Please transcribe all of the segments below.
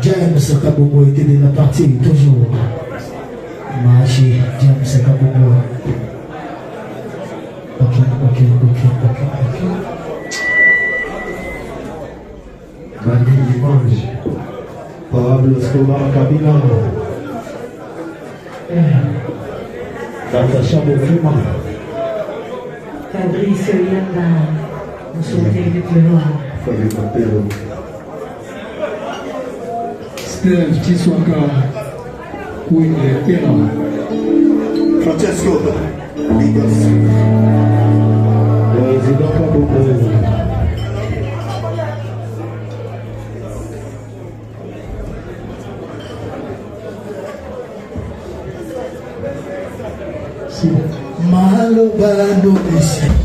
James Kabogo était de la partie toujours. Machi, James Kabogo. Ok. Mani Dimanche, Pablo Escobar Kabila, Natacha Bofima, Fabrice Yanda, on sautait de pleuvoir. Fabien Capello, Steve Chiswaka, qui est là. Francesco, Bigos. Président Kabobo. Malo bando esi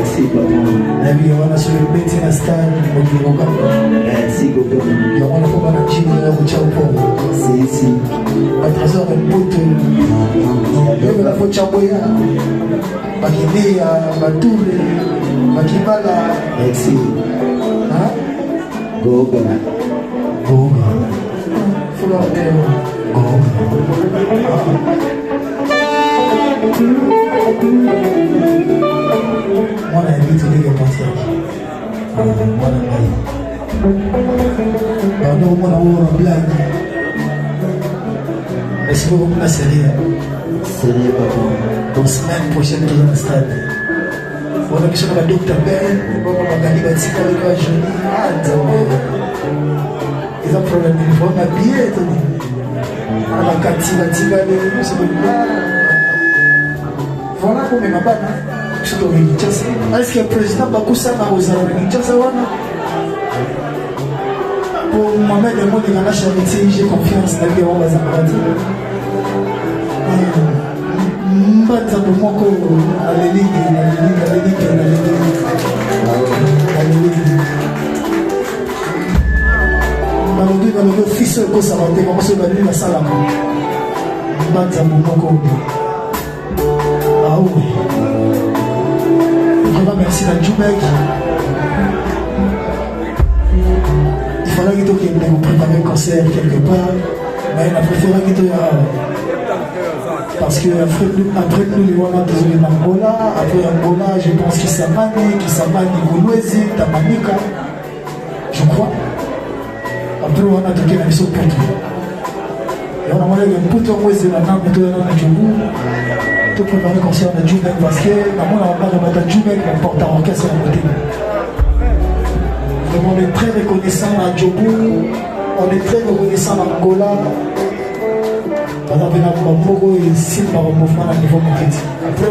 Merci, papa. Merci, Merci. Goga. On a invité les partir. On a une blague. Est-ce que vous me laissez rire? Sérieux, papa. Donc, semaine prochaine, dans le stade. On a besoin de la docteur Ben. On va regarder la tika de la journée. Ils ont problème. Ils vont m'habiller. On a un tika de voilà pour mes mabana. Est-ce que le président Bakoussa m'a osé pour moi-même, le monde de la charité, j'ai confiance dans les gens qui merci à Djoubek. Il fallait que tu préparer un concert quelque part, mais il a préféré que tu parce que après nous les voilà désolé Angola, après Angola je pense qu'il s'amène Goulouezi, Tamanika, je crois. Après on a toqué la mission pour tout. Et on a demandé un peu de temps où c'est la nappe de la Djoubou. Tout préparer un concert de Djoubek parce que on a pas de battre Djoubek, mais porte à orchestre à côté. On est très reconnaissant à Djoubou, on est très reconnaissant à Angola. On a vu un mouvement et signe par un mouvement à niveau mondial. Après,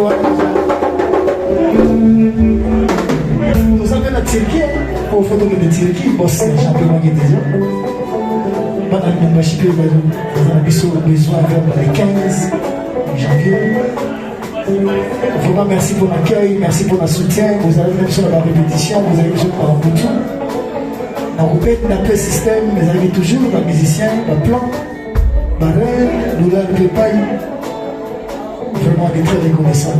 nous avons la Turquie, pour faire de Turquie, boss championnat qui est déjà. On a le membership, nous avons besoin de le 15 janvier. Vraiment, merci pour l'accueil, merci pour le soutien. Vous avez même sur la répétition, vous avez besoin de un bouton. On répète un système, mais vous avez toujours un musicien, un plan. Nous l'avons pas eu. Vraiment, on est très reconnaissant.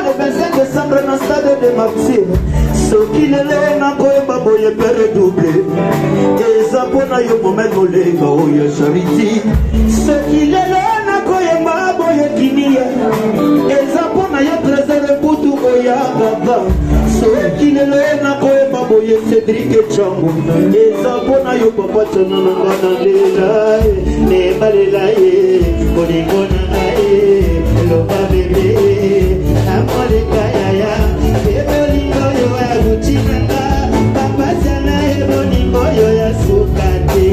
Le 25 décembre dans le stade de Maxime, ce qui est là, on a redoublé. Et ça pour yo moment les gars, charité. Ce qui est là, on a kinia. Et ça pour yo trésor pour tout, gaga soki lelo nakoyeba boye Cédric Echango eza mpona yo papa tana nanga na lela nebalela ye bolingo nanga ye loba bebe amoleka yaya ebolingo yo ya lutinanga papasana ebolingo yo ya suka te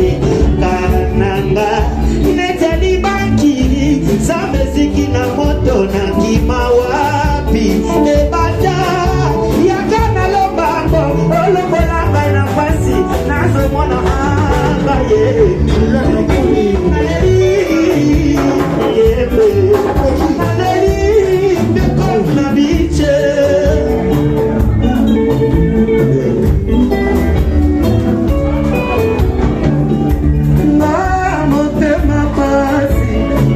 kananga netali bankiri zameziki na moto na kima wapi ebata yaka na lombango olombolanga na pasi nazomona anga ye na biche na motema pasi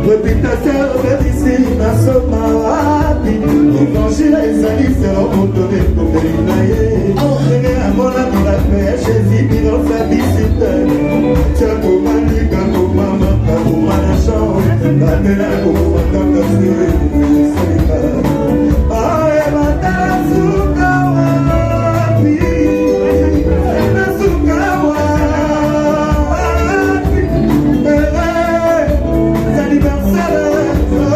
reputation obedisi nasoma wapi évangile ezali sero motone tobeli na ye ndenge amona miracle ya jésus bilosa bisite tiakomanika komamaka koma na chambre batela kokomataka sire esalika ayebatala suka wapi nasuka wapi anniversaire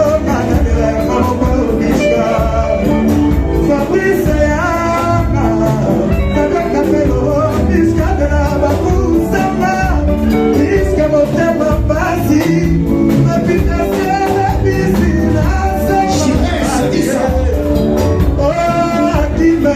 okananela mamobobishka fabrice yaka nakakapelo biskadela bakusama iske motema pasi reputation bisi nasoma akime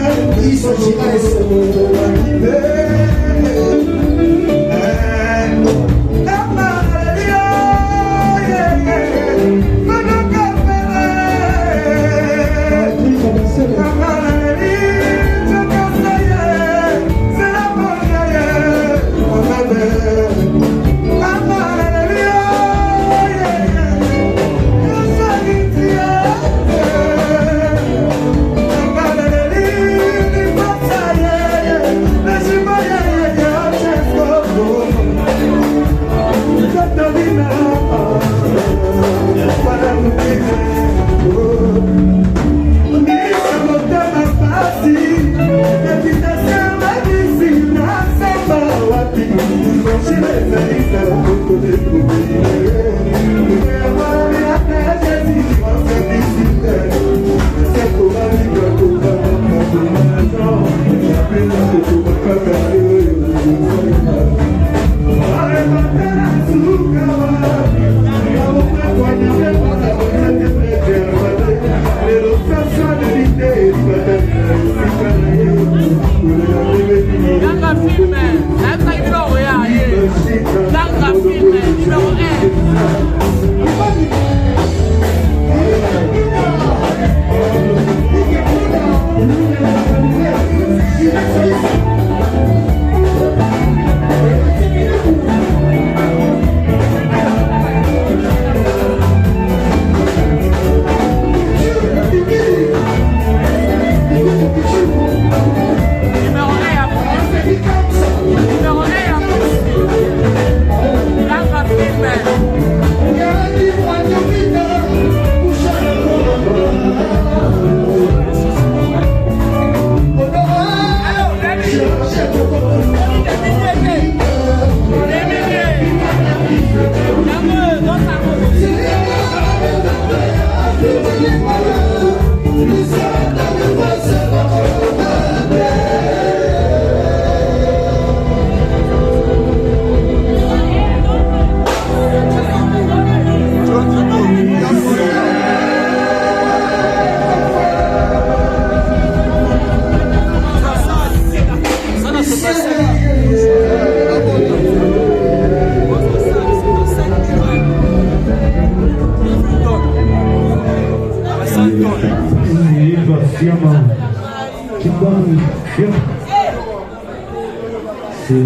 C'est